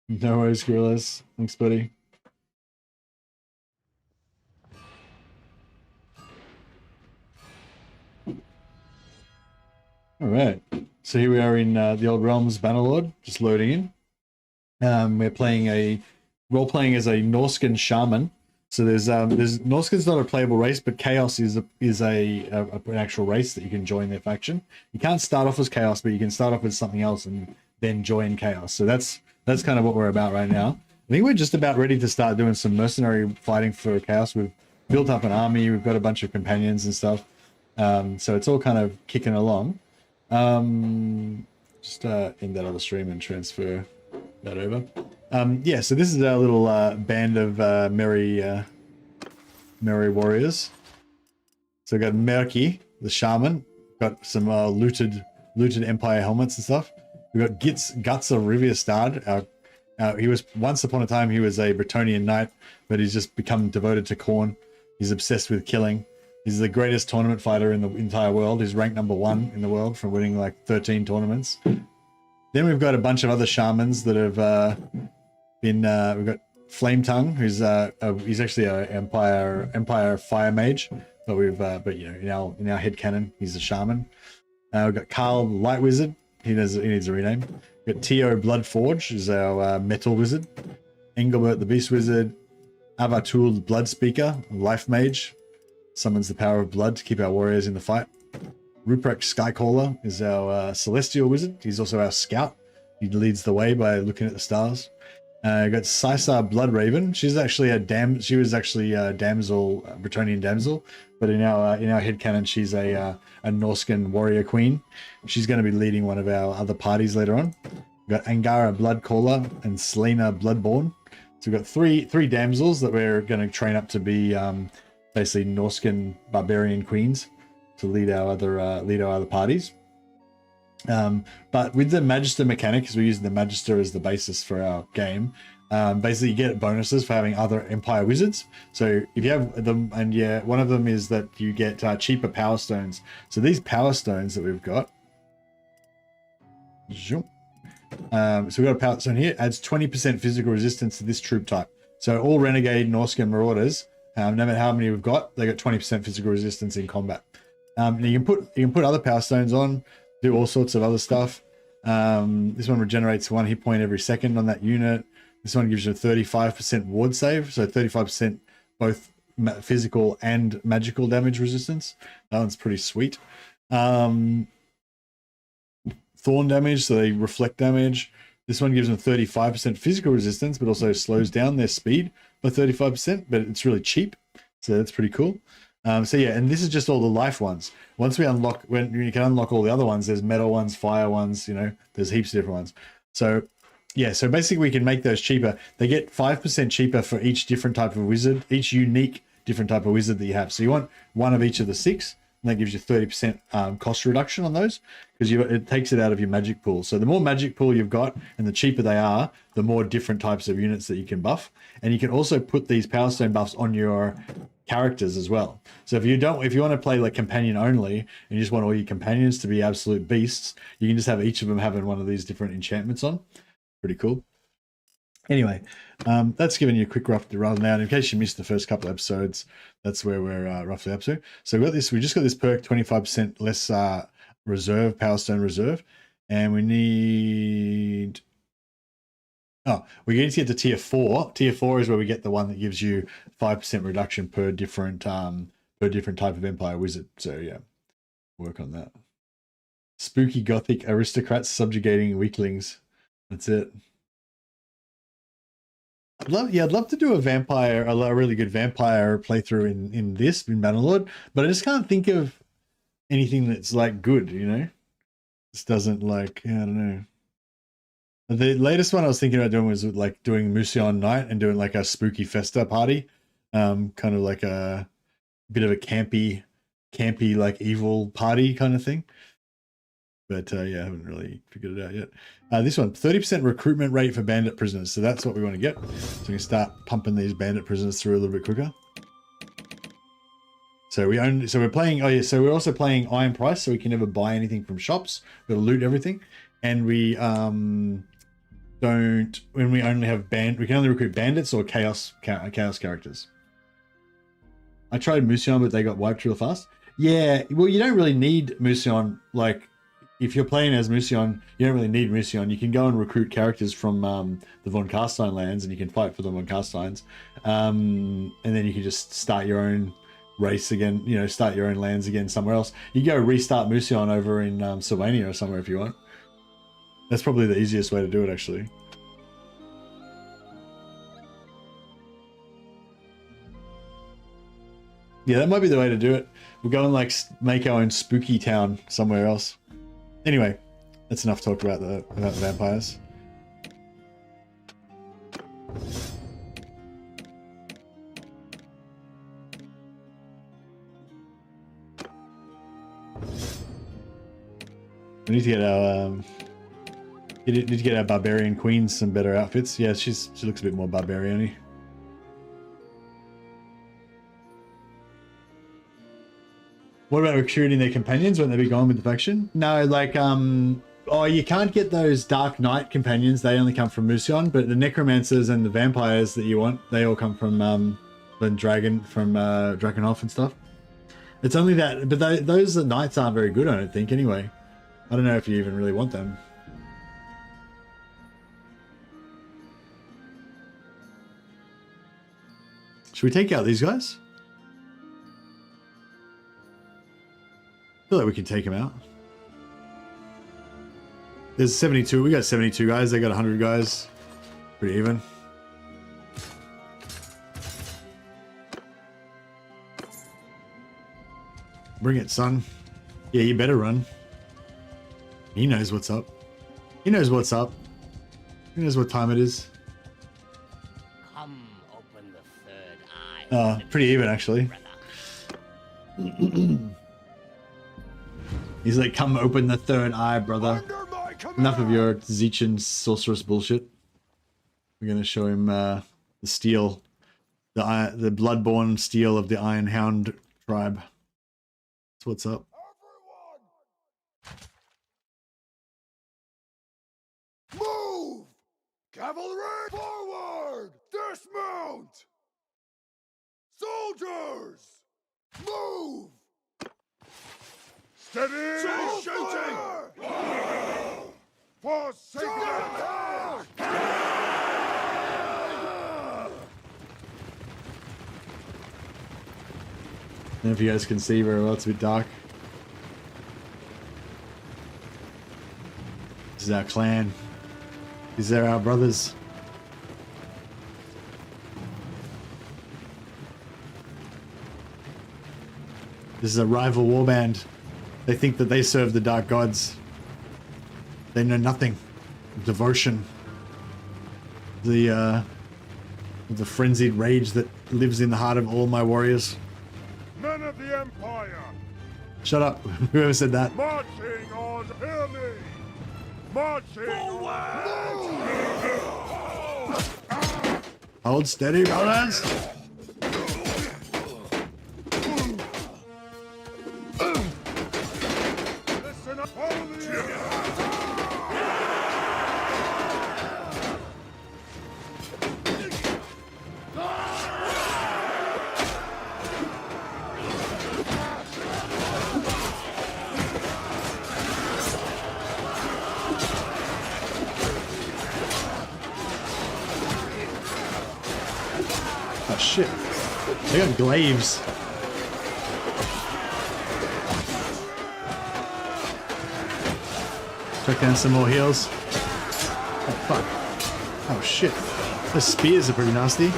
No worries, gorillas. Thanks, buddy. All right. So here we are in the Old Realms Bannerlord, just loading in. We're playing role-playing as a Norscan Shaman. So there's Norscan's not a playable race, but Chaos is an actual race that you can join their faction. You can't start off as Chaos, but you can start off with something else and then join Chaos. So that's kind of what we're about right now. I think we're just about ready to start doing some mercenary fighting for Chaos. We've built up an army. We've got a bunch of companions and stuff. So it's all kind of kicking along. Just end that other stream and transfer that over. Yeah, so this is our little band of merry warriors. So we've got Merky, the shaman, got some looted Empire helmets and stuff. We've got Guts of Riviestad. He was once upon a time he was a Bretonnian knight, but he's just become devoted to Khorne. He's obsessed with killing. He's the greatest tournament fighter in the entire world. He's ranked #1 in the world from winning like 13 tournaments. Then we've got a bunch of other shamans that have been. We've got Flame Tongue, who's he's actually an Empire fire mage, but but you know in our headcanon he's a shaman. We've got Carl Light Wizard. He needs a rename. We've got Tio Bloodforge, who's our metal wizard. Engelbert the Beast Wizard. Avatul the Blood Speaker, Life Mage. Summons the power of blood to keep our warriors in the fight. Ruprecht Skycaller is our celestial wizard. He's also our scout. He leads the way by looking at the stars. We've got Caesar Bloodraven. She's actually she was actually a damsel, a Bretonnian damsel, but in our headcanon, she's a Norscan warrior queen. She's going to be leading one of our other parties later on. We've got Angara Bloodcaller and Selena Bloodborne. So we've got three damsels that we're going to train up to be basically Norscan barbarian queens to lead our other parties. But with the Magister mechanic, because we're using the Magister as the basis for our game, basically you get bonuses for having other Empire wizards. So if you have them, and yeah, one of them is that you get cheaper power stones. So these power stones that we've got, so we've got a power stone here, adds 20% physical resistance to this troop type. So all Renegade Norscan Marauders, no matter how many we've got, they got 20% physical resistance in combat. And you can put other power stones on, do all sorts of other stuff. This one regenerates 1 hit point every second on that unit. This one gives you a 35% ward save, so 35% both physical and magical damage resistance. That one's pretty sweet. Thorn damage, so they reflect damage. This one gives them 35% physical resistance, but also slows down their speed by 35%, but it's really cheap. So that's pretty cool. So yeah, and this is just all the life ones. Once we unlock, when you can unlock all the other ones, there's metal ones, fire ones, there's heaps of different ones. So yeah, so basically we can make those cheaper. They get 5% cheaper for each different type of wizard, each unique different type of wizard that you have. So you want one of each of the 6, and that gives you 30% cost reduction on those, because it takes it out of your magic pool. So the more magic pool you've got and the cheaper they are, the more different types of units that you can buff. And you can also put these Power Stone buffs on your characters as well. So if you want to play like companion only and you just want all your companions to be absolute beasts, you can just have each of them having one of these different enchantments on. Pretty cool. Anyway, that's giving you a quick rough rundown. In case you missed the first couple of episodes, that's where we're roughly up to. So we just got this perk, 25% less reserve, Power Stone reserve, and we need. Oh, we need to get to tier 4. Tier 4 is where we get the one that gives you 5% reduction per different type of Empire wizard. So yeah, work on that. Spooky Gothic aristocrats subjugating weaklings. That's it. I'd love to do a really good vampire playthrough in Bannerlord, but I just can't think of anything that's like good, Just doesn't like, I don't know. The latest one I was thinking about doing was like doing Musion Night and doing like a spooky festa party, kind of like a bit of a campy like evil party kind of thing. But yeah, I haven't really figured it out yet. This one, 30% recruitment rate for bandit prisoners. So that's what we want to get. So we can start pumping these bandit prisoners through a little bit quicker. So we're playing. Oh yeah, so we're also playing Iron Price, so we can never buy anything from shops. We gotta loot everything, and we don't. When we only have we can only recruit bandits or chaos characters. I tried Musion, but they got wiped real fast. Yeah, well, you don't really need Musion. Like, if you're playing as Musion, you don't really need Musion. You can go and recruit characters from the Von Carstein lands, and you can fight for the Von Carsteins. And then you can just start your own race again, you know, start your own lands again somewhere else. You go restart Musion over in Sylvania or somewhere if you want. That's probably the easiest way to do it, actually. Yeah, that might be the way to do it. We'll go and like make our own spooky town somewhere else. Anyway, that's enough talk about the vampires. We need to get our need to get our barbarian queen some better outfits. Yeah, she looks a bit more barbarian-y. What about recruiting their companions? Won't they be gone with the faction? No, like, oh, you can't get those Dark Knight companions. They only come from Musion, but the necromancers and the vampires that you want, they all come from Drakenhof and stuff. It's only that, but those knights aren't very good, I don't think, anyway. I don't know if you even really want them. Should we take out these guys? I feel like we can take him out. There's 72. We got 72 guys. They got 100 guys. Pretty even. Bring it, son. Yeah, you better run. He knows what's up. He knows what's up. He knows what time it is. Come open the third eye. Oh, pretty even, actually. He's like, come open the third eye, brother. Enough of your Zeichin sorceress bullshit. We're gonna show him the steel, the bloodborne steel of the Iron Hound tribe. That's what's up. Move! Cavalry forward! Dismount! Soldiers! Move! Steady shooting! Forsaken attack! I don't know if you guys can see very well, it's a bit dark. This is our clan. These are our brothers. This is a rival warband. They think that they serve the dark gods. They know nothing of devotion. The frenzied rage that lives in the heart of all my warriors. Men of the Empire! Shut up, whoever said that. Marching on, hear me! Marching forward! Hold steady, brothers. Listen up, holy! Oh shit. They got glaives. Check down some more heals. Oh fuck. Oh shit. Those spears are pretty nasty.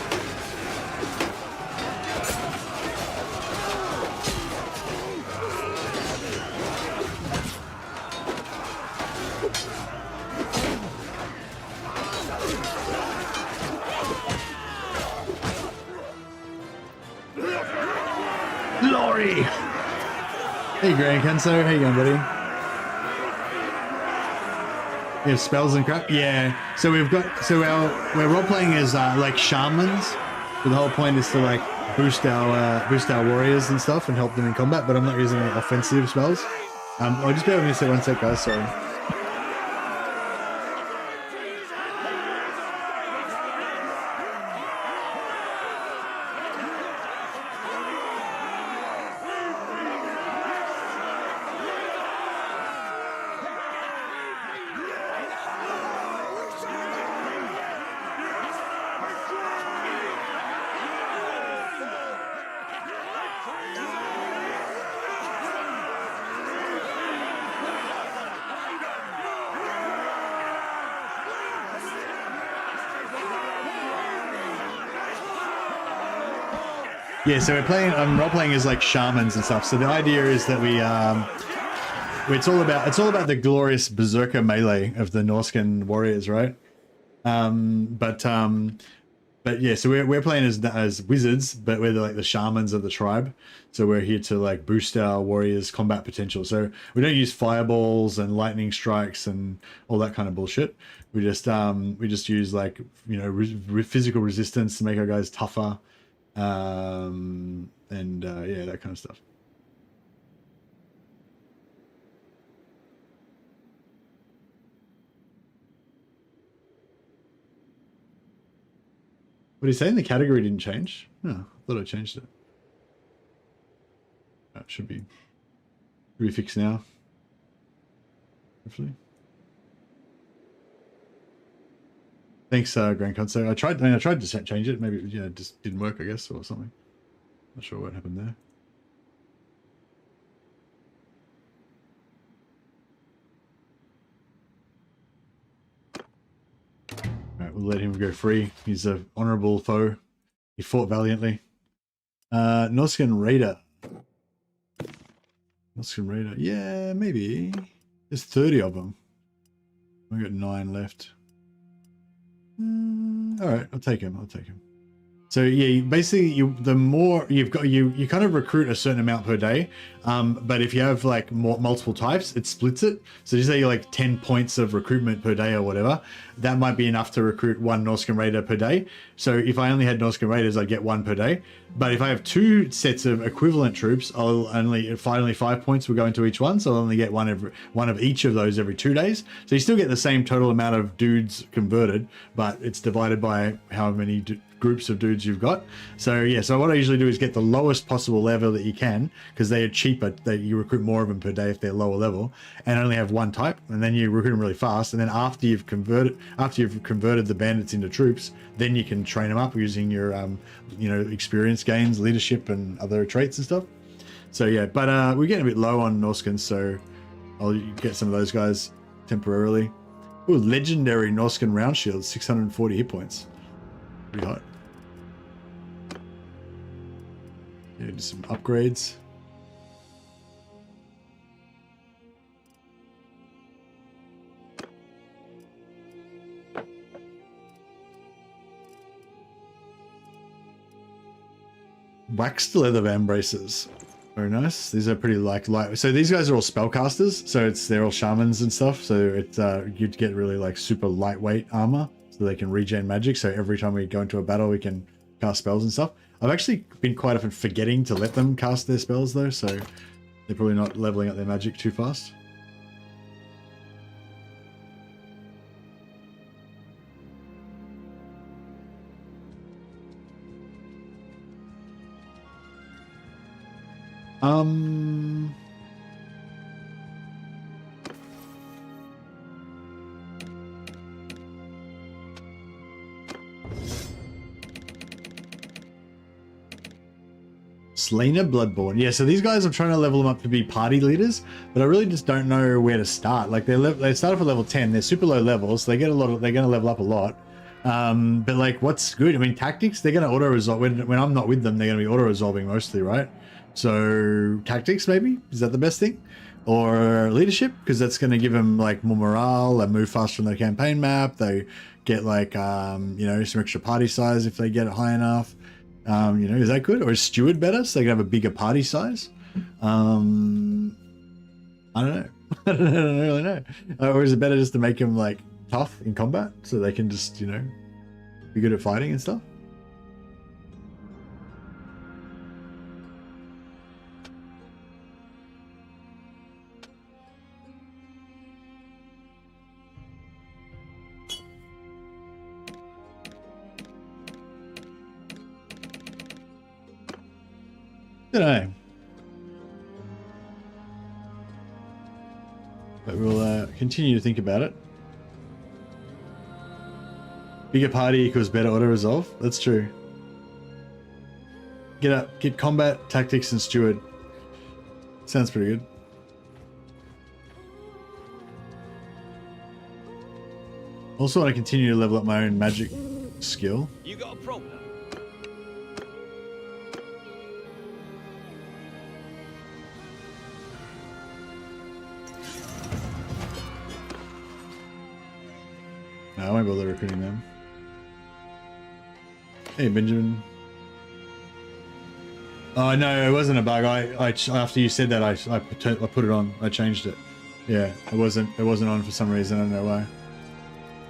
Glory! Hey Grand Kenso, how you going, buddy? You have spells and crap? Yeah. So we've got, we're role playing as like shamans. So the whole point is to like boost our warriors and stuff and help them in combat, but I'm not using any offensive spells. I'll just be able to say one sec, guys. Sorry. Yeah, so we're playing. I'm role playing as like shamans and stuff. So the idea is that it's all about the glorious berserker melee of the Norscan warriors, right? But yeah, so we're playing as wizards, but we're like the shamans of the tribe. So we're here to like boost our warriors' combat potential. So we don't use fireballs and lightning strikes and all that kind of bullshit. We just use like, you know, physical resistance to make our guys tougher. Yeah, that kind of stuff. What are you saying? The category didn't change? No, I thought I changed it. That should be fixed now. Hopefully. Thanks, Grand Concert. I tried to change it. Maybe it just didn't work, I guess, or something. Not sure what happened there. Alright, we'll let him go free. He's an honourable foe. He fought valiantly. Norscan Raider. Norscan Raider. Yeah, maybe. There's 30 of them. We've got 9 left. All right, I'll take him. So yeah, basically, the more you've got, you kind of recruit a certain amount per day. But if you have like multiple types, it splits it. So you say you're like 10 points of recruitment per day or whatever, that might be enough to recruit 1 Norscan Raider per day. So if I only had Norscan Raiders, I'd get 1 per day. But if I have 2 sets of equivalent troops, I'll only 5 points will go into each one. So I'll only get one of each of those every 2 days. So you still get the same total amount of dudes converted, but it's divided by how many groups of dudes you've got. So yeah, so what I usually do is get the lowest possible level that you can, because they are cheaper. You recruit more of them per day if they're lower level, and only have 1 type, and then you recruit them really fast. And then after you've converted the bandits into troops, then you can train them up using your experience gains, leadership, and other traits and stuff. So yeah, but we're getting a bit low on Norscans, so I'll get some of those guys temporarily. Ooh, legendary Norscan round shield, 640 hit points. Pretty hot. Yeah, do some upgrades. Waxed leather van braces. Very nice. These are pretty light. So these guys are all spellcasters. So they're all shamans and stuff. So you'd get really like super lightweight armor, so they can regen magic. So every time we go into a battle, we can cast spells and stuff. I've actually been quite often forgetting to let them cast their spells though, so they're probably not leveling up their magic too fast. Slainer Bloodborne. Yeah, so these guys, I'm trying to level them up to be party leaders, but I really just don't know where to start. Like they start off at level 10. They're super low levels. So they're going to level up a lot. But like, what's good? I mean, tactics, they're going to auto resolve when I'm not with them. They're going to be auto resolving mostly, right? So tactics, maybe, is that the best thing? Or leadership, because that's going to give them like more morale. They move faster on their campaign map. They get like some extra party size if they get it high enough. Is that good? Or is steward better, so they can have a bigger party size? I don't know. I don't really know. Or is it better just to make them like tough in combat, so they can just be good at fighting and stuff? Don't know. But we'll continue to think about it. Bigger party equals better auto resolve. That's true. Get combat, tactics, and steward. Sounds pretty good. Also want to continue to level up my own magic skill. You got a problem? No, I won't bother recruiting them. Hey, Benjamin. Oh no, it wasn't a bug. I after you said that, I put it on. I changed it. Yeah, it wasn't on for some reason. I don't know why.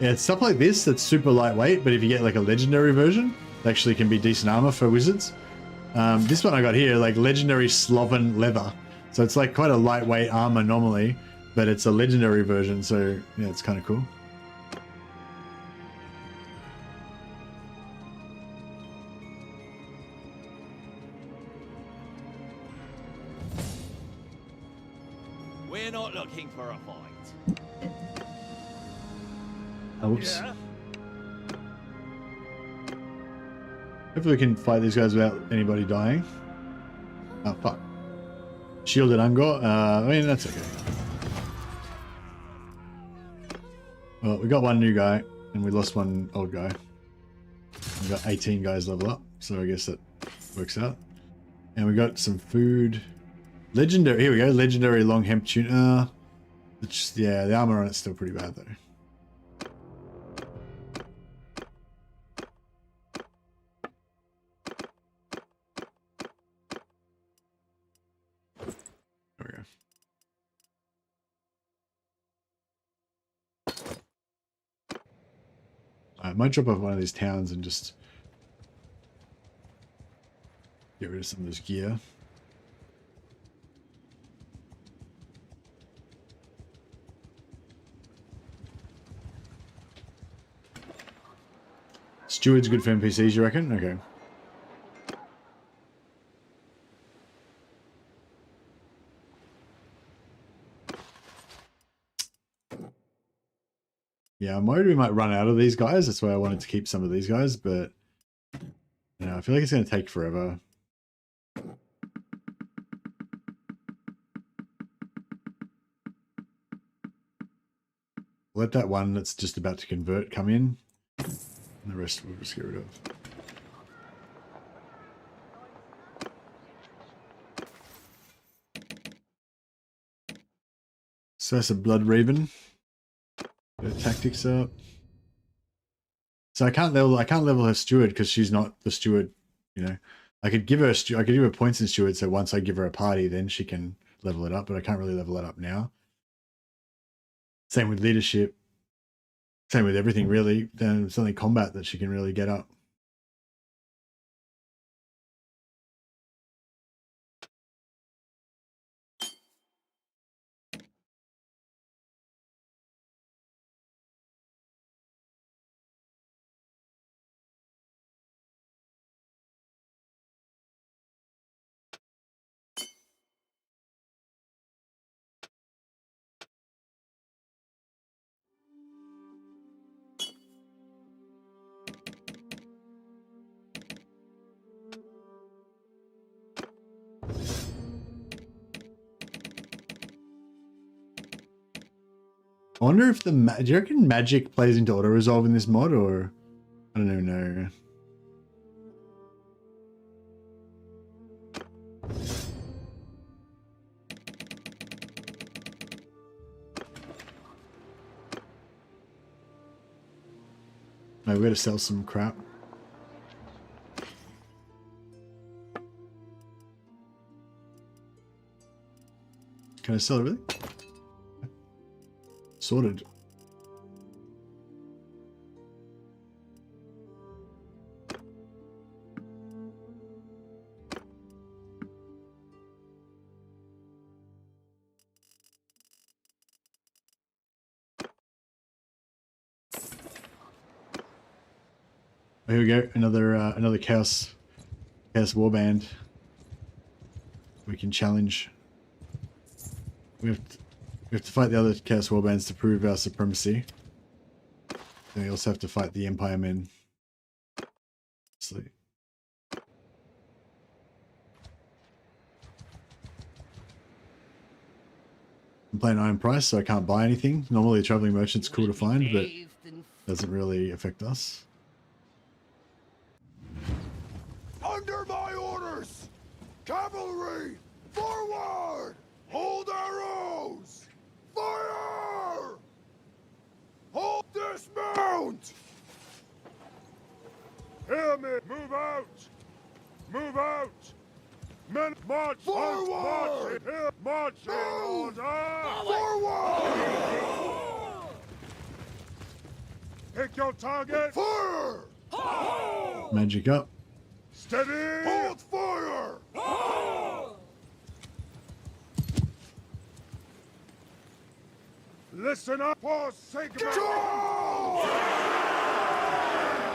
Yeah, it's stuff like this that's super lightweight, but if you get like a legendary version, it actually can be decent armor for wizards. This one I got here, like legendary sloven leather. So it's like quite a lightweight armor normally, but it's a legendary version, so yeah, it's kind of cool. We're not looking for a fight. Oops. Yeah. Hopefully we can fight these guys without anybody dying. Oh, fuck. Shielded Ungor. I mean, that's okay. Well, we got one new guy, and we lost one old guy. We got 18 guys level up, so I guess that works out. And we got some food. Legendary, here we go. Legendary long hemp tuna. Yeah, the armor on it's still pretty bad, though. I might drop off one of these towns and just get rid of some of this gear. Steward's good for NPCs, you reckon? Okay. Yeah, I'm worried we might run out of these guys. That's why I wanted to keep some of these guys, but you know, I feel like it's going to take forever. Let that one that's just about to convert come in, and the rest we'll just get rid of. So that's a Blood Raven. Bit of tactics up. So I can't level her steward because she's not the steward, you know. I could give her points in steward, so once I give her a party, then she can level it up, but I can't really level it up now. Same with leadership. Same with everything really. Then it's only combat that she can really get up. I wonder if do you reckon magic plays into auto resolve in this mod, or I don't even know. No, we gotta sell some crap. Can I sell it really? Sorted. Here we go. Another chaos warband. we can challenge. We have to fight the other Chaos Warbands to prove our supremacy. Then we also have to fight the Empire men. So, I'm playing Iron Price, so I can't buy anything. Normally a traveling merchant's cool to find, but doesn't really affect us. Under my orders! Cavalry! Forward! Hold arrows! Fire! Hold dismount! Hear me! Move out! Move out! Men march! Forward! Marching order! Forward! Pick your target! Fire! Magic up. Steady! Hold fire! Listen up for sake of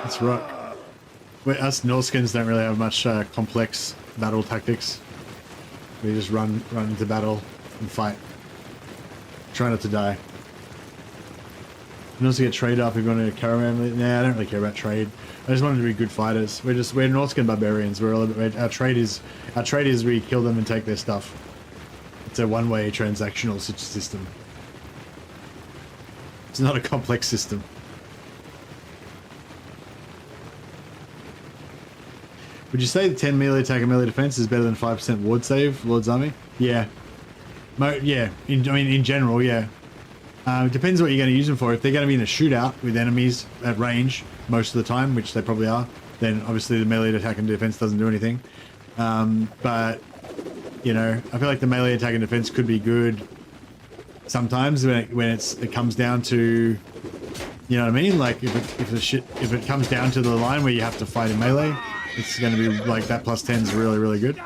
That's right. Wait, us Norscans don't really have much complex battle tactics. We just run into battle and fight. Try not to die. You can also get trade up if you want to get caravan. Nah, I don't really care about trade. I just wanted to be good fighters. We're Norscan barbarians. Our trade is we kill them and take their stuff. It's a one-way transactional system. It's not a complex system. Would you say the 10 melee attack and melee defense is better than 5% ward save, Lord's Army? Yeah. Yeah. In general, yeah. It depends what you're going to use them for. If they're going to be in a shootout with enemies at range most of the time, which they probably are, then obviously the melee attack and defense doesn't do anything. But, you know, I feel like the melee attack and defense could be good sometimes when it comes down to, you know what I mean? Like if it comes down to the line where you have to fight in melee, it's going to be like that plus 10 is really, really good.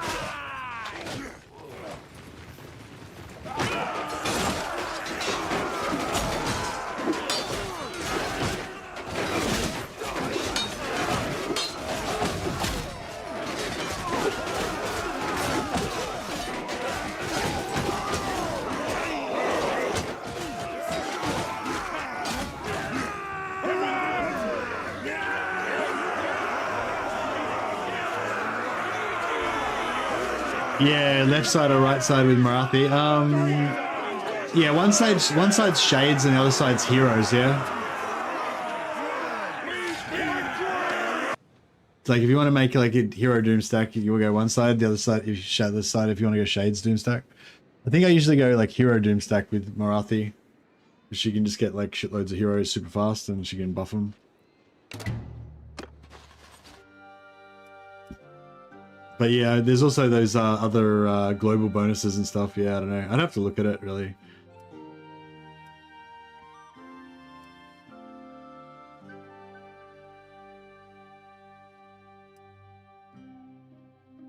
Yeah, left side or right side with Marathi. Yeah, one side's shades and the other side's heroes. Yeah. It's like if you want to make like a hero doom stack, you will go one side. The other side, if you shade this side, if you want to go shades doom stack. I think I usually go like hero doom stack with Marathi. She can just get like shitloads of heroes super fast and she can buff them. But yeah, there's also those other global bonuses and stuff. Yeah, I don't know. I'd have to look at it, really.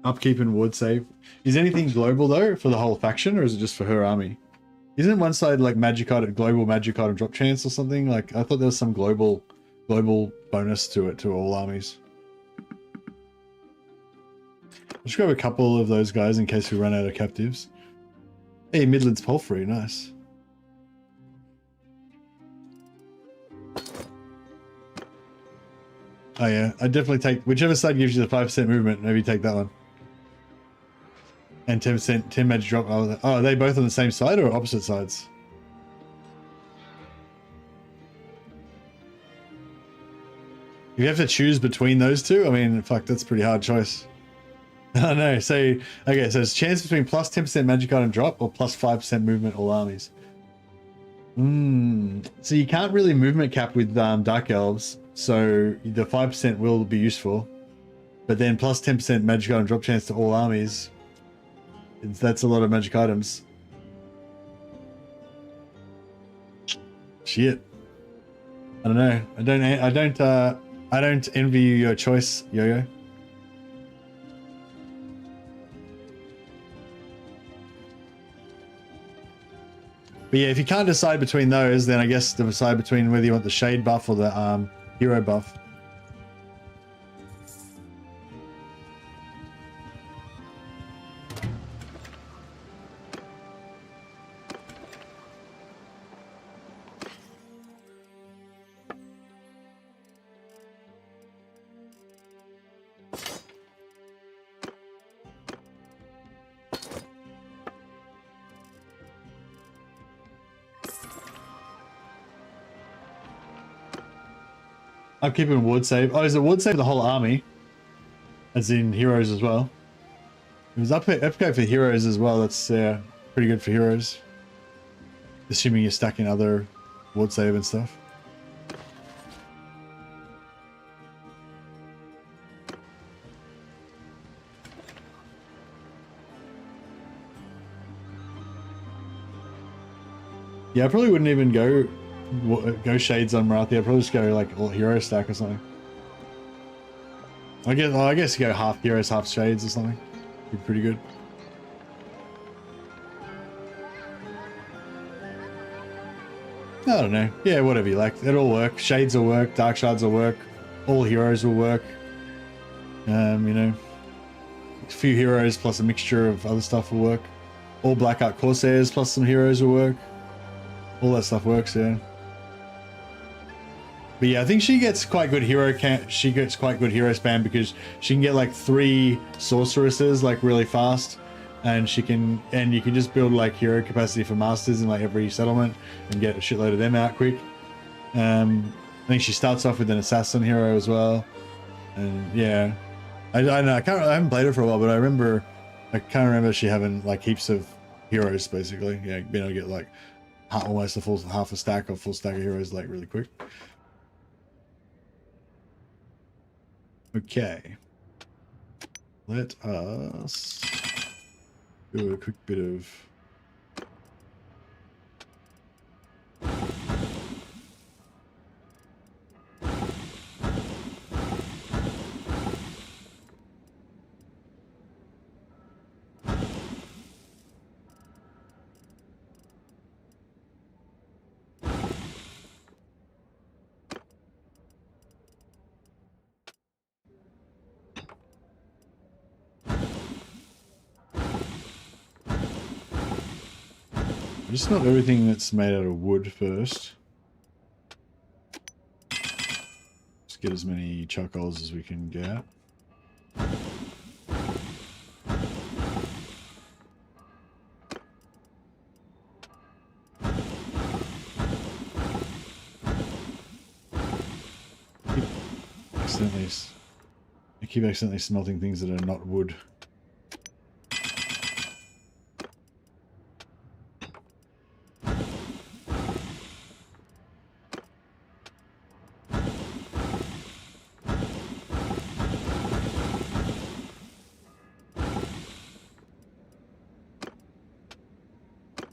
Upkeep and ward save. Is anything global, though, for the whole faction, or is it just for her army? Isn't one side, like, magic item, global magic item drop chance or something? Like, I thought there was some global bonus to it, to all armies. Let's grab a couple of those guys in case we run out of captives. Hey, Midlands Palfrey, nice. Oh yeah, I'd definitely take whichever side gives you the 5% movement, maybe take that one. And 10%, 10 magic drop. Oh, are they both on the same side or opposite sides? If you have to choose between those two, I mean, fuck, that's a pretty hard choice. I know. So, okay, so it's chance between plus 10% magic item drop or plus 5% movement all armies. So you can't really movement cap with Dark Elves, so the 5% will be useful. But then plus 10% magic item drop chance to all armies, that's a lot of magic items. Shit. I don't know. I don't envy you your choice, Yo-Yo. But yeah, if you can't decide between those, then I guess decide between whether you want the shade buff or the hero buff. I'm keeping wood save. Oh, is it wood save the whole army? As in heroes as well. It was upgrade for heroes as well. That's pretty good for heroes. Assuming you're stacking other wood save and stuff. Yeah, I probably wouldn't even go shades on Marathi. I'd probably just go like all hero stack or something. I guess you go half heroes, half shades or something. Be pretty good. I don't know. Yeah, whatever you like. It'll work. Shades will work. Dark shards will work. All heroes will work. You know, a few heroes plus a mixture of other stuff will work. All Black Art Corsairs plus some heroes will work. All that stuff works, yeah. But yeah, I think she gets quite good hero spam because she can get like 3 sorceresses like really fast, and you can just build like hero capacity for masters in like every settlement and get a shitload of them out quick. I think she starts off with an assassin hero as well, and yeah, I know I haven't played her for a while, but I can't remember she having like heaps of heroes basically. Yeah, being able to get like almost a full half a stack or full stack of heroes like really quick. Okay, let us do a quick bit of just not everything that's made out of wood first. Just get as many charcoals as we can get. I keep accidentally smelting things that are not wood.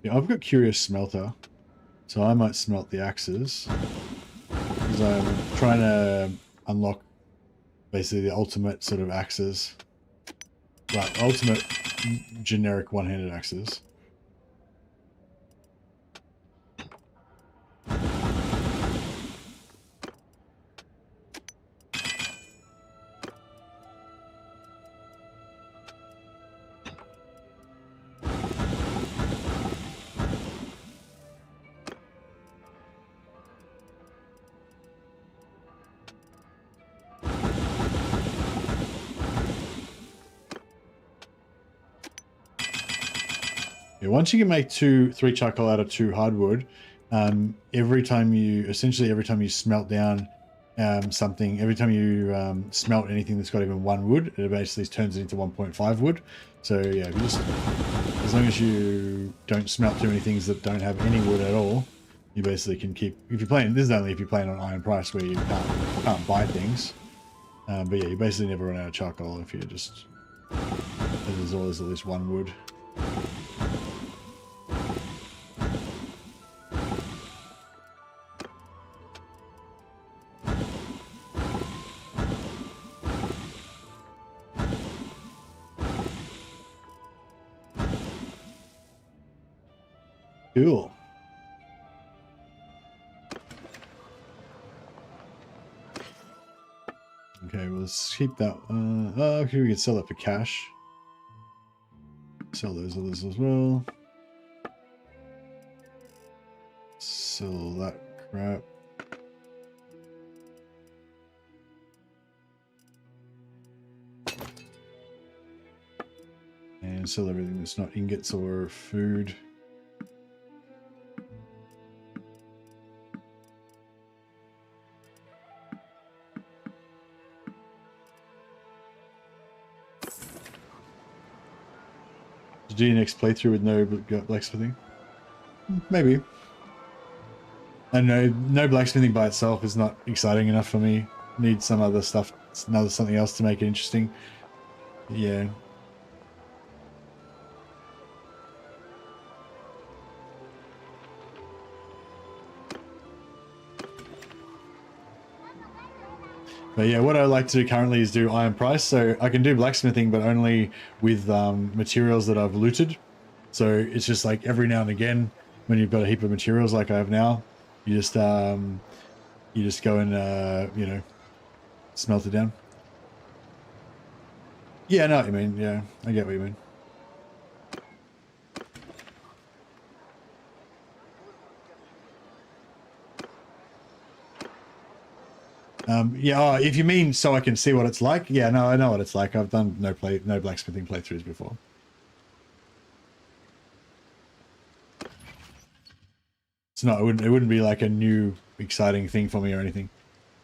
Yeah, I've got Curious Smelter, so I might smelt the axes. Because I'm trying to unlock basically the ultimate sort of axes. Right, ultimate generic one-handed axes. Yeah, once you can make 3 charcoal out of 2 hardwood, every time you smelt down something, every time you smelt anything that's got even 1 wood, it basically turns it into 1.5 wood. So yeah, if you just, as long as you don't smelt too many things that don't have any wood at all, you basically can keep. If you're playing, this is only if you're playing on Iron Price where you can't buy things. But yeah, you basically never run out of charcoal if you just. There's always at least 1 wood. Cool. Okay, well, let's keep that. Okay, we can sell that for cash. Sell those others as well. Sell that crap. And sell everything that's not ingots or food. To do your next playthrough with no blacksmithing? Maybe. I know no blacksmithing by itself is not exciting enough for me. Need some other stuff, something else to make it interesting. Yeah. But yeah, what I like to do currently is do iron price. So I can do blacksmithing, but only with materials that I've looted. So it's just like every now and again, when you've got a heap of materials like I have now, you just go and you know, smelt it down. Yeah, I know what you mean. Yeah, I get what you mean. Yeah, if you mean so I can see what it's like, yeah, no, I know what it's like. I've done no blacksmithing playthroughs before. It's not. It wouldn't be like a new exciting thing for me or anything.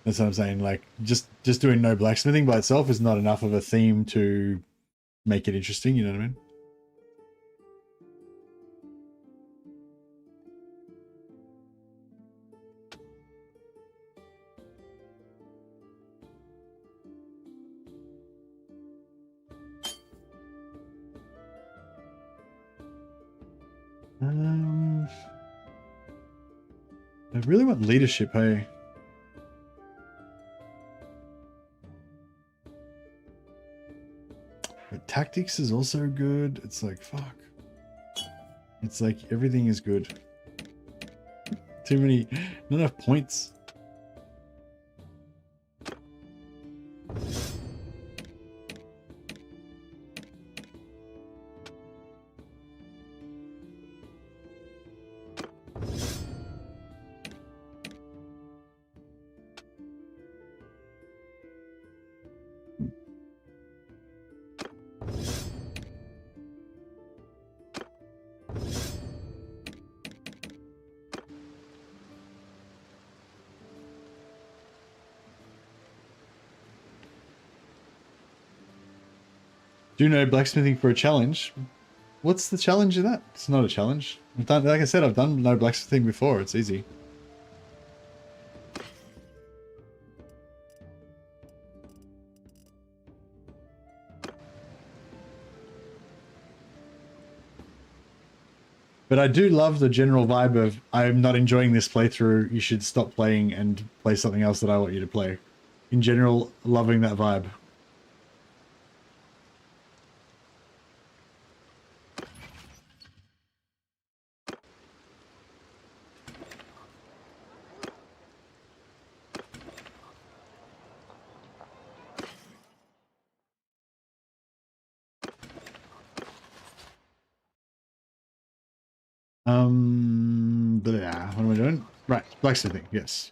That's what I'm saying. Like just doing no blacksmithing by itself is not enough of a theme to make it interesting. You know what I mean? I really want leadership, hey. But tactics is also good. It's like, fuck. It's like everything is good. Too many, not enough points. Do no blacksmithing for a challenge. What's the challenge in that? It's not a challenge. I've done, like I said, I've done no blacksmithing before. It's easy. But I do love the general vibe of, I'm not enjoying this playthrough, you should stop playing and play something else that I want you to play. In general, loving that vibe. What am I doing? Right, blacksmithing, yes.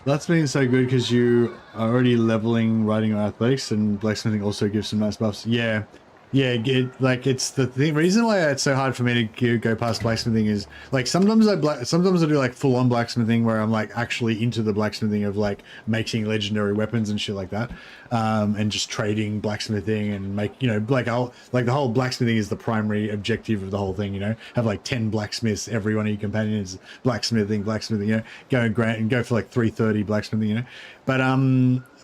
That's been so good because you are already leveling riding on athletics, and blacksmithing also gives some nice buffs. Yeah. Yeah, it's the reason why it's so hard for me to go past blacksmithing is like sometimes I do like full on blacksmithing where I'm like actually into the blacksmithing of like making legendary weapons and shit like that, and just trading blacksmithing and make, you know, like the whole blacksmithing is the primary objective of the whole thing. You know, have like 10 blacksmiths, every one of your companions blacksmithing. You know, go for like 330 blacksmithing. You know,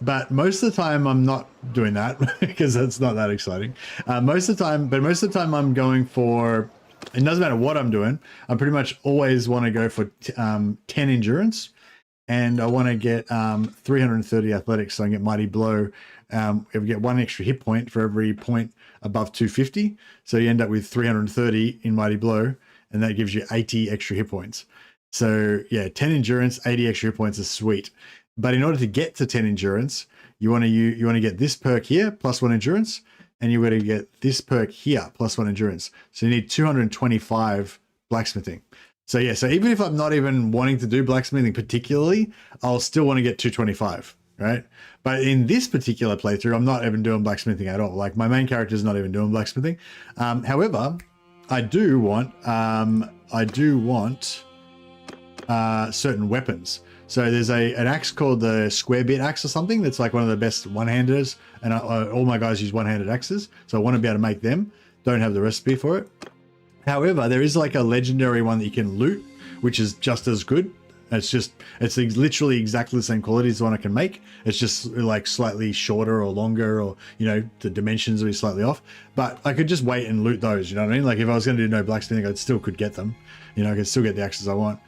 but most of the time I'm not doing that because that's not that exciting. Most of the time I'm going for, it doesn't matter what I'm doing, I pretty much always want to go for 10 endurance, and I want to get 330 athletics, so I can get mighty blow. You get 1 extra hit point for every point above 250, so you end up with 330 in mighty blow, and that gives you 80 extra hit points. So yeah, 10 endurance, 80 extra hit points is sweet. But in order to get to 10 endurance, you want to get this perk here plus 1 endurance, and you got to get this perk here plus 1 endurance. So you need 225 blacksmithing. So yeah, so even if I'm not even wanting to do blacksmithing particularly, I'll still want to get 225, right? But in this particular playthrough, I'm not even doing blacksmithing at all. Like my main character is not even doing blacksmithing. However, I do want certain weapons. So there's an axe called the square bit axe or something that's like one of the best one-handers, and all my guys use one-handed axes, so I want to be able to make them. Don't have the recipe for it. However, there is like a legendary one that you can loot, which is just as good. It's literally exactly the same quality as the one I can make. It's just like slightly shorter or longer, or, you know, the dimensions will be slightly off. But I could just wait and loot those, you know what I mean? Like if I was going to do no blacksmithing, I still could get them. You know, I could still get the axes I want.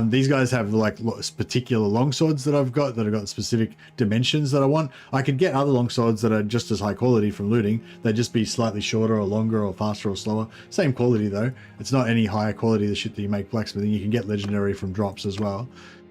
These guys have like particular longswords that I've got specific dimensions that I want. I could get other longswords that are just as high quality from looting. They'd just be slightly shorter or longer or faster or slower. Same quality though. It's not any higher quality the shit that you make blacksmithing. You can get legendary from drops as well.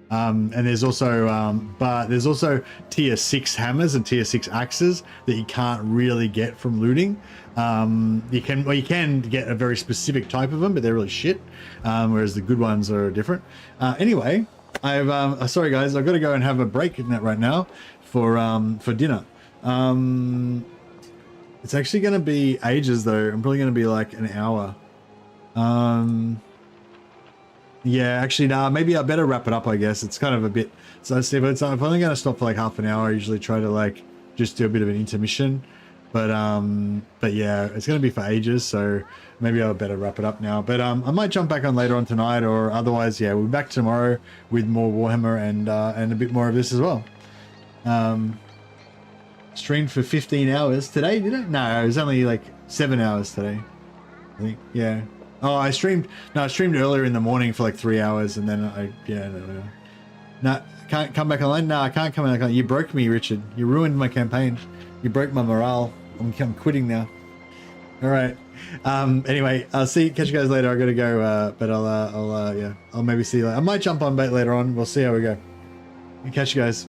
And there's also tier 6 hammers and tier 6 axes that you can't really get from looting. You can get a very specific type of them, but they're really shit. Whereas the good ones are different. Anyway, sorry guys, I've got to go and have a break in that right now for dinner. It's actually going to be ages though. I'm probably going to be like an hour. Yeah, actually, nah, maybe I better wrap it up, I guess. It's kind of a bit... So if I'm only going to stop for like half an hour, I usually try to like just do a bit of an intermission. But yeah, it's going to be for ages, so maybe I'll better wrap it up now. But I might jump back on later on tonight, or otherwise, yeah, we'll be back tomorrow with more Warhammer and a bit more of this as well. Streamed for 15 hours today, did it? No, it was only like 7 hours today, I think. Yeah. Oh, I streamed earlier in the morning for like 3 hours, and then no, can't come back online. No, I can't come back on. You broke me, Richard. You ruined my campaign. You broke my morale. I'm quitting now. All right. Anyway, catch you guys later. I gotta go. But I'll maybe see you later. I might jump on later on. We'll see how we go. Catch you guys.